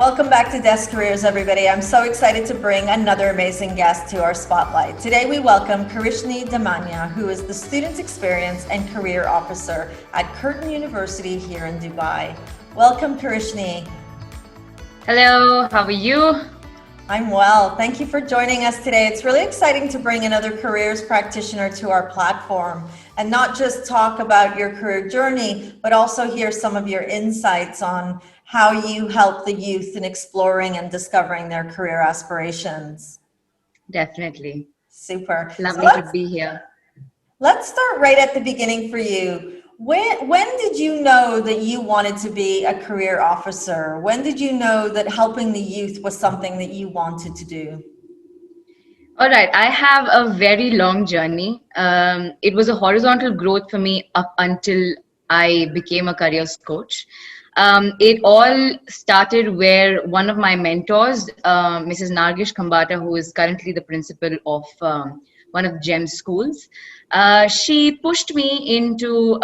Welcome back to Desk Careers, everybody. I'm so excited to bring another amazing guest to our spotlight. Today we welcome Karishni Damania, who is the Student Experience and Career Officer at Curtin University here in Dubai. Welcome, Karishni. Hello, how are you? I'm well. Thank you for joining us today. It's really exciting to bring another careers practitioner to our platform and not just talk about your career journey, but also hear some of your insights on how you help the youth in exploring and discovering their career aspirations. Definitely. Super. Lovely to be here. Let's start right at the beginning for you. When did you know that you wanted to be a career officer? When did you know that helping the youth was something that you wanted to do? All right, I have a very long journey. It was a horizontal growth for me up until I became a careers coach. It all started where one of my mentors, Mrs. Nargish Khambata, who is currently the principal of one of GEM schools, she pushed me into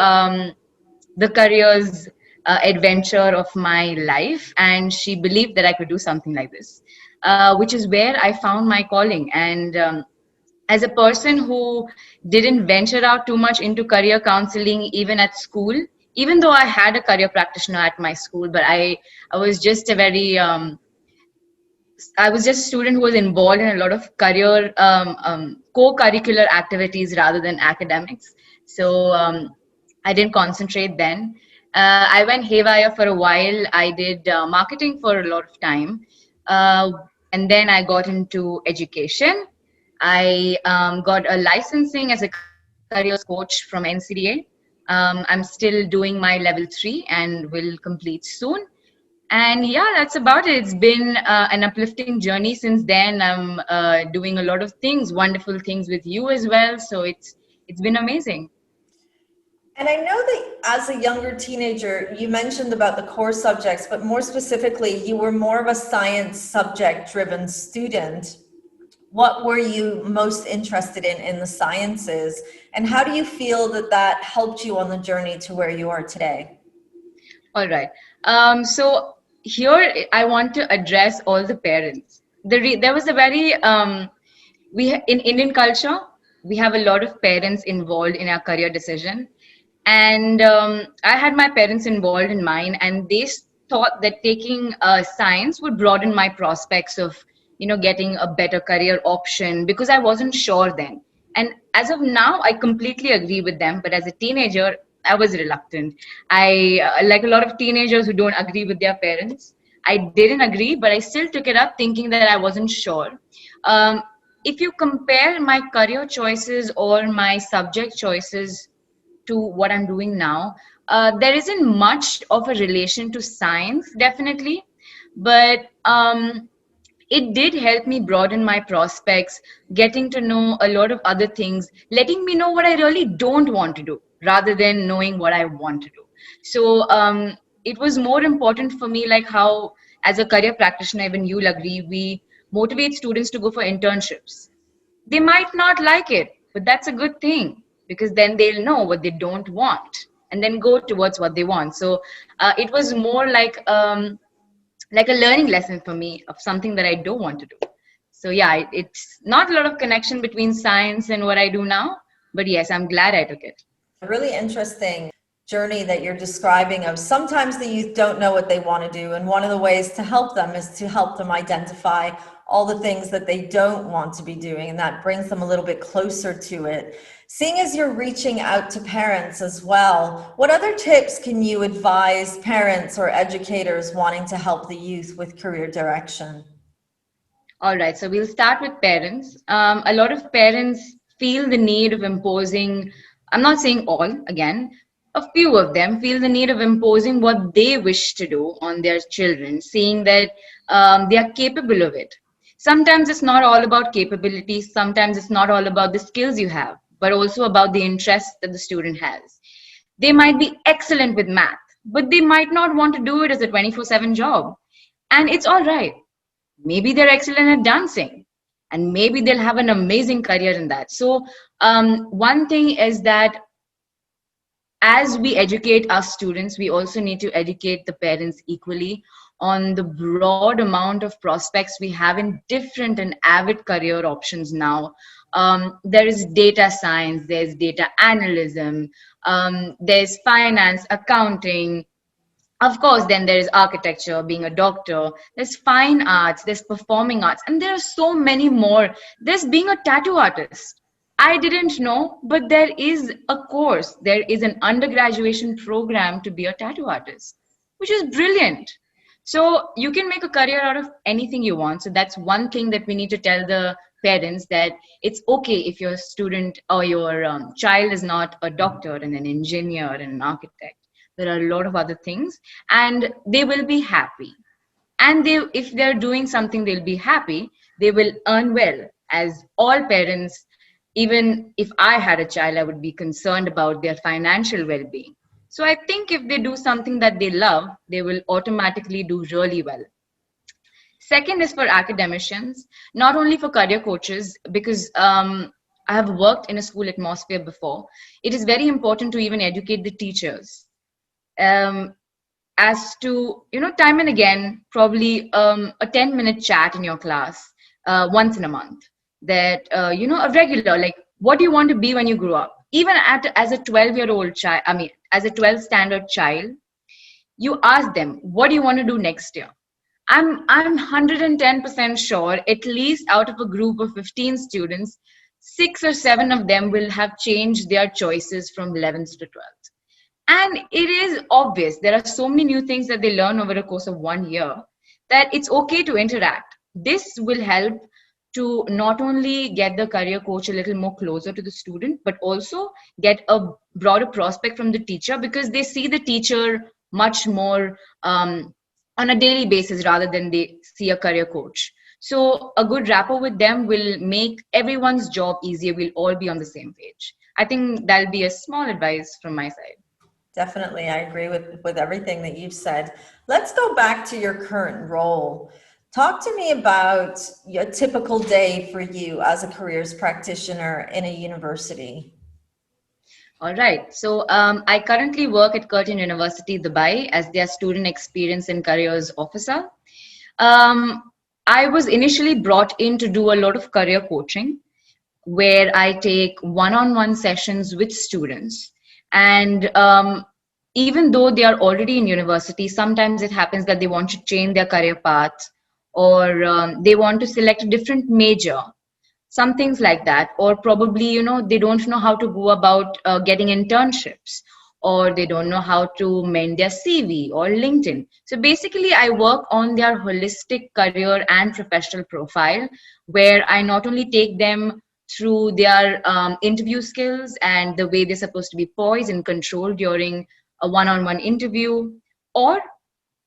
the careers adventure of my life, and she believed that I could do something like this, which is where I found my calling. And as a person who didn't venture out too much into career counseling even at school, even though I had a career practitioner at my school, but I was just a very I was just a student who was involved in a lot of career co-curricular activities rather than academics. So I didn't concentrate then. I went haywire for a while. I did marketing for a lot of time. Uh, and then I got into education. I got a licensing as a careers coach from NCDA. I'm still doing my level 3 and will complete soon. And yeah, that's about it. It's been an uplifting journey since then. I'm doing a lot of things, wonderful things with you as well. So it's been amazing. And I know that as a younger teenager, you mentioned about the core subjects, but more specifically, you were more of a science subject driven student. What were you most interested in the sciences? And how do you feel that that helped you on the journey to where you are today? All right. So here I want to address all the parents. There was a very in Indian culture, we have a lot of parents involved in our career decision, and I had my parents involved in mine, and they thought that taking science would broaden my prospects of getting a better career option, because I wasn't sure then. And as of now, I completely agree with them. But as a teenager, I was reluctant. I like a lot of teenagers who don't agree with their parents. I didn't agree, but I still took it up, thinking that I wasn't sure. Um, if you compare my career choices or my subject choices to what I'm doing now, there isn't much of a relation to science, definitely, but it did help me broaden my prospects, getting to know a lot of other things, letting me know what I really don't want to do rather than knowing what I want to do. So it was more important for me, like how, as a career practitioner, even you'll agree, we motivate students to go for internships. They might not like it, but that's a good thing, because then they'll know what they don't want and then go towards what they want. So it was more like a learning lesson for me of something that I don't want to do. So yeah, it's not a lot of connection between science and what I do now, but yes, I'm glad I took it. Really interesting journey that you're describing of sometimes the youth don't know what they want to do, and one of the ways to help them is to help them identify all the things that they don't want to be doing, and that brings them a little bit closer to it. Seeing as you're reaching out to parents as well, what other tips can you advise parents or educators wanting to help the youth with career direction? All right, so we'll start with parents. A lot of parents feel the need of imposing, I'm not saying all, again, a few of them feel the need of imposing what they wish to do on their children, seeing that they are capable of it. Sometimes it's not all about capabilities, sometimes it's not all about the skills you have, but also about the interest that the student has. They might be excellent with math, but they might not want to do it as a 24/7 job. And it's all right. Maybe they're excellent at dancing, and maybe they'll have an amazing career in that. So one thing is that as we educate our students, we also need to educate the parents equally on the broad amount of prospects we have in different and avid career options now. There is data science, there's data analysis, there's finance, accounting, of course, then there is architecture, being a doctor, there's fine arts, there's performing arts, and there are so many more. There's being a tattoo artist. I didn't know, but there is a course, there is an undergraduation program to be a tattoo artist, which is brilliant. So you can make a career out of anything you want. So that's one thing that we need to tell the parents, that it's okay if your student or your child is not a doctor and an engineer and an architect. There are a lot of other things, and they will be happy. And if they're doing something, they'll be happy. They will earn well. As all parents, even if I had a child, I would be concerned about their financial well-being. So I think if they do something that they love, they will automatically do really well. Second is for academicians, not only for career coaches, because I have worked in a school atmosphere before. It is very important to even educate the teachers as to, time and again, probably a 10-minute chat in your class once in a month, that, a regular, like, what do you want to be when you grow up? Even as a 12-year-old child, as a 12th standard child, you ask them, what do you want to do next year? I'm 110% sure, at least out of a group of 15 students, 6 or 7 of them will have changed their choices from 11th to 12th. And it is obvious, there are so many new things that they learn over the course of 1 year, that it's okay to interact. This will help to not only get the career coach a little more closer to the student, but also get a broader prospect from the teacher, because they see the teacher much more on a daily basis rather than they see a career coach. So a good rapport with them will make everyone's job easier. We'll all be on the same page. I think that'll be a small advice from my side. Definitely, I agree with everything that you've said. Let's go back to your current role. Talk to me about a typical day for you as a careers practitioner in a university. All right. So I currently work at Curtin University, Dubai, as their student experience and careers officer. I was initially brought in to do a lot of career coaching, where I take one-on-one sessions with students. And even though they are already in university, sometimes it happens that they want to change their career path, or they want to select a different major, some things like that. Or probably, they don't know how to go about getting internships, or they don't know how to mend their CV or LinkedIn. So basically, I work on their holistic career and professional profile, where I not only take them through their interview skills and the way they're supposed to be poised and controlled during a one-on-one interview, or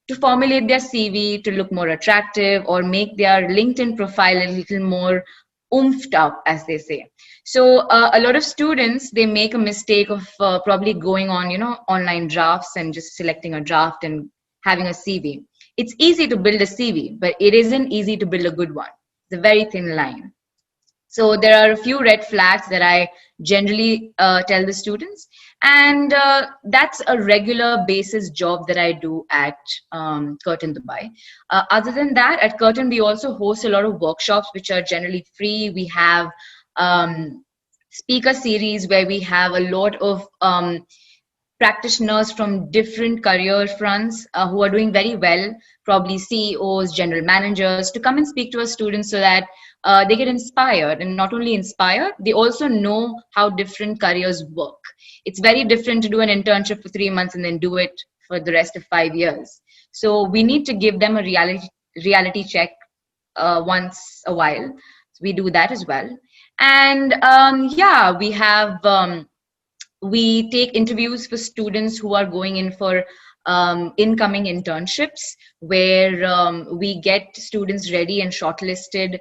to formulate their CV to look more attractive, or make their LinkedIn profile a little more oomphed up, as they say. So a lot of students, they make a mistake of probably going on, online drafts and just selecting a draft and having a CV. It's easy to build a CV, but it isn't easy to build a good one. It's a very thin line. So there are a few red flags that I generally tell the students, and that's a regular basis job that I do at Curtin Dubai. Other than that, at Curtin, we also host a lot of workshops, which are generally free. We have speaker series where we have a lot of practitioners from different career fronts who are doing very well, probably CEOs, general managers, to come and speak to our students, so that they get inspired. And not only inspired, they also know how different careers work. It's very different to do an internship for 3 months and then do it for the rest of 5 years. So we need to give them a reality check once a while. So we do that as well. And we have we take interviews for students who are going in for incoming internships, where we get students ready and shortlisted.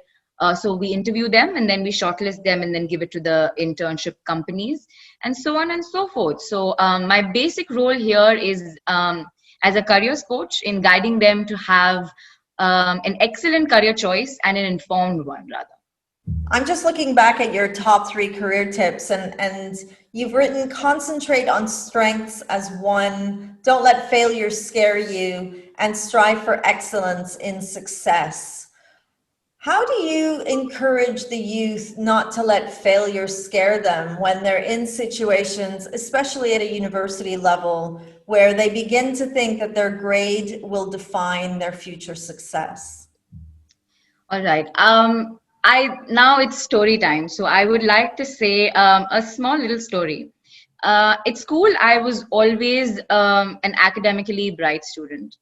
So we interview them, and then we shortlist them, and then give it to the internship companies, and so on and so forth. So my basic role here is as a careers coach, in guiding them to have an excellent career choice and an informed one, rather. I'm just looking back at your top 3 career tips, and you've written concentrate on strengths as one, don't let failure scare you, and strive for excellence in success. How do you encourage the youth not to let failure scare them when they're in situations, especially at a university level, where they begin to think that their grade will define their future success? All right. I now it's story time. So I would like to say a small little story. At school, I was always an academically bright student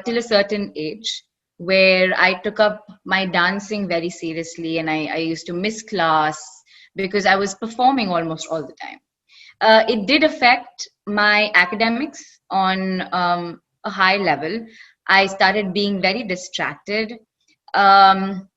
till a certain age, where I took up my dancing very seriously, and I used to miss class because I was performing almost all the time. It did affect my academics on a high level. I started being very distracted. um,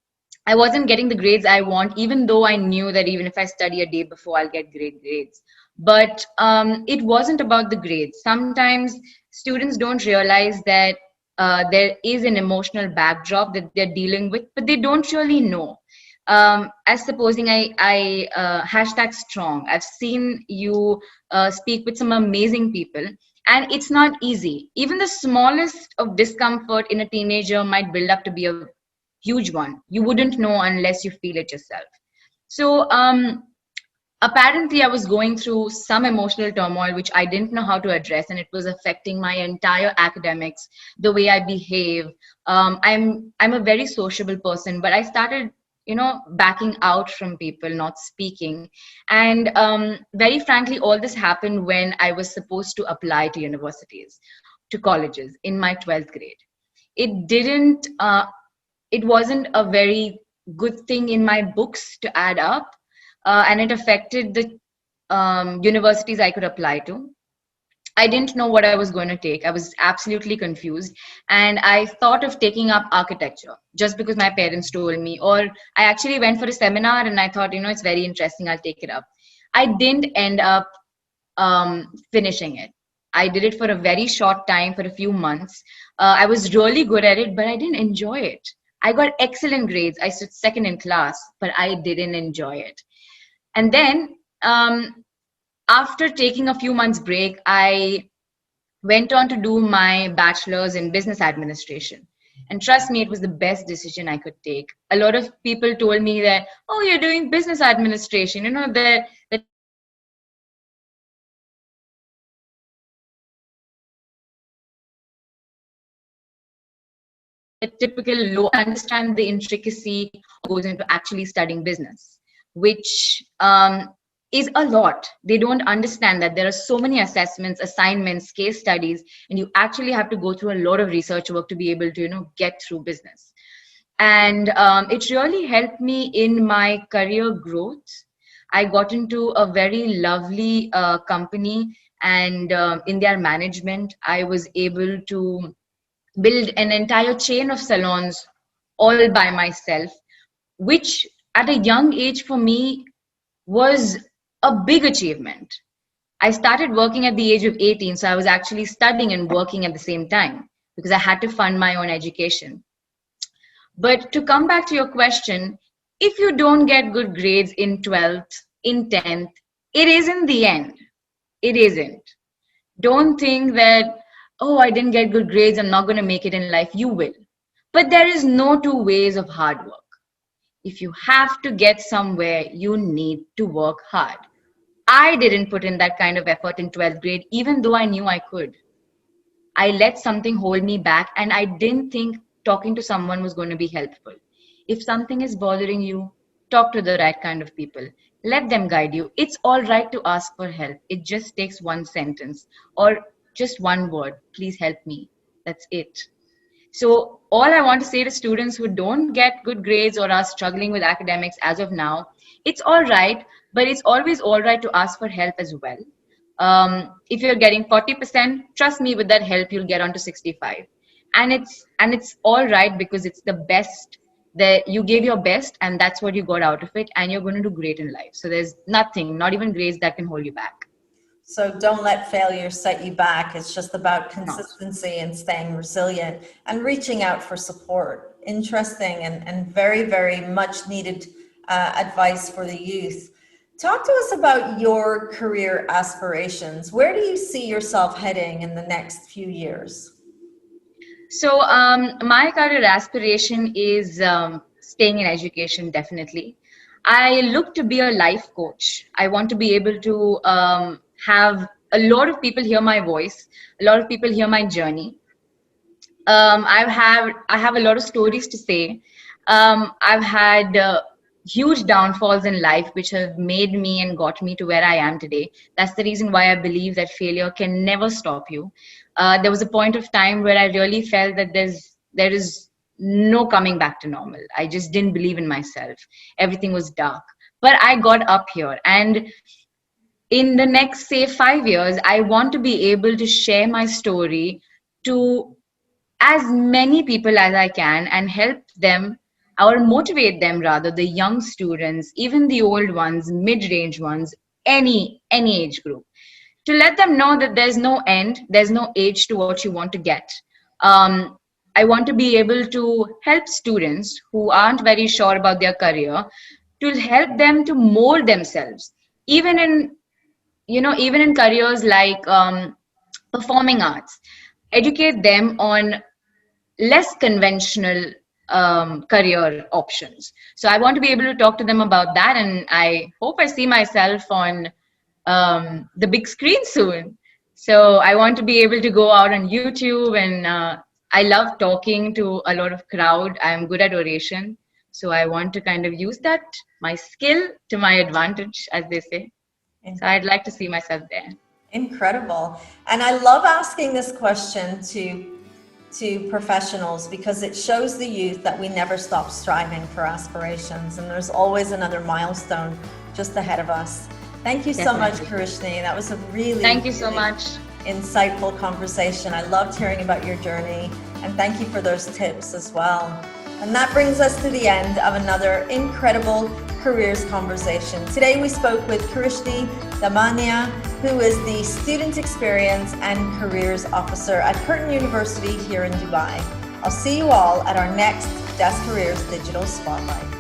I wasn't getting the grades I want, even though I knew that even if I study a day before, I'll get great grades. But it wasn't about the grades. Sometimes students don't realize that there is an emotional backdrop that they're dealing with, but they don't really know. As supposing I hashtag strong. I've seen you speak with some amazing people, and it's not easy. Even the smallest of discomfort in a teenager might build up to be a huge one. You wouldn't know unless you feel it yourself. So apparently I was going through some emotional turmoil which I didn't know how to address, and it was affecting my entire academics, the way I behave. I'm a very sociable person, but I started, backing out from people, not speaking. And very frankly, all this happened when I was supposed to apply to universities, to colleges in my 12th grade. It didn't uh, it wasn't a very good thing in my books to add up, and it affected the universities I could apply to. I didn't know what I was going to take. I was absolutely confused. And I thought of taking up architecture just because my parents told me. Or I actually went for a seminar and I thought, it's very interesting, I'll take it up. I didn't end up finishing it. I did it for a very short time, for a few months. I was really good at it, but I didn't enjoy it. I got excellent grades. I stood second in class, but I didn't enjoy it. And then, after taking a few months break, I went on to do my bachelor's in business administration. And trust me, it was the best decision I could take. A lot of people told me that, oh, you're doing business administration, the typical low understanding the intricacies of going into academics. But they don't understand the intricacy of what goes into actually studying business, which is a lot. They don't understand that there are so many assessments, assignments, case studies, and you actually have to go through a lot of research work to be able to, get through business. And it really helped me in my career growth. I got into a very lovely company, and in their management, I was able to build an entire chain of salons all by myself, which at a young age for me was a big achievement. I started working at the age of 18, so I was actually studying and working at the same time because I had to fund my own education. But to come back to your question, if you don't get good grades in 12th, in 10th, it isn't the end. It isn't. Don't think that, oh, I didn't get good grades, I'm not going to make it in life. You will. But there is no two ways of hard work. If you have to get somewhere, you need to work hard. I didn't put in that kind of effort in 12th grade, even though I knew I could. I let something hold me back, and I didn't think talking to someone was going to be helpful. If something is bothering you, talk to the right kind of people. Let them guide you. It's all right to ask for help. It just takes one sentence or just one word. Please help me. That's it. So, all I want to say to students who don't get good grades or are struggling with academics as of now, it's all right, but it's always all right to ask for help as well. If you're getting 40%, trust me, with that help, you'll get onto 65. And it's all right because it's the best that you gave your best, and that's what you got out of it, and you're going to do great in life. So there's nothing, not even grades, that can hold you back. So don't let failure set you back. It's just about Not. consistency and staying resilient and reaching out for support. Interesting and very, very much needed advice for the youth. Talk to us about your career aspirations. Where do you see yourself heading in the next few years? So my career aspiration is staying in education, definitely. I look to be a life coach. I want to be able to have a lot of people hear my voice, a lot of people hear my journey. I have a lot of stories to say. I've had huge downfalls in life which have made me and got me to where I am today. That's the reason why I believe that failure can never stop you. There was a point of time where I really felt that there is no coming back to normal. I just didn't believe in myself. Everything was dark. But I got up here, and in the next, say, 5 years, I want to be able to share my story to as many people as I can and help them or motivate them, rather, the young students, even the old ones, mid-range ones, any age group, to let them know that there's no end, there's no age to what you want to get. um, I want to be able to help students who aren't very sure about their career, to help them to mold themselves, even in, even in careers like performing arts. Educate them on less conventional career options. So I want to be able to talk to them about that, and I hope I see myself on the big screen soon. So I want to be able to go out on YouTube, and I love talking to a lot of crowd. I'm good at oration, so I want to kind of use that my skill to my advantage, as they say. So I'd like to see myself there. Incredible. And I love asking this question to professionals, because it shows the youth that we never stop striving for aspirations, and there's always another milestone just ahead of us. Thank you so much, Karishni. That was a really, thank you so much, insightful conversation. I loved hearing about your journey, and thank you for those tips as well. And that brings us to the end of another incredible careers conversation. Today we spoke with Karishni Damania, who is the Student Experience and Careers Officer at Curtin University here in Dubai. I'll see you all at our next Desk Careers Digital Spotlight.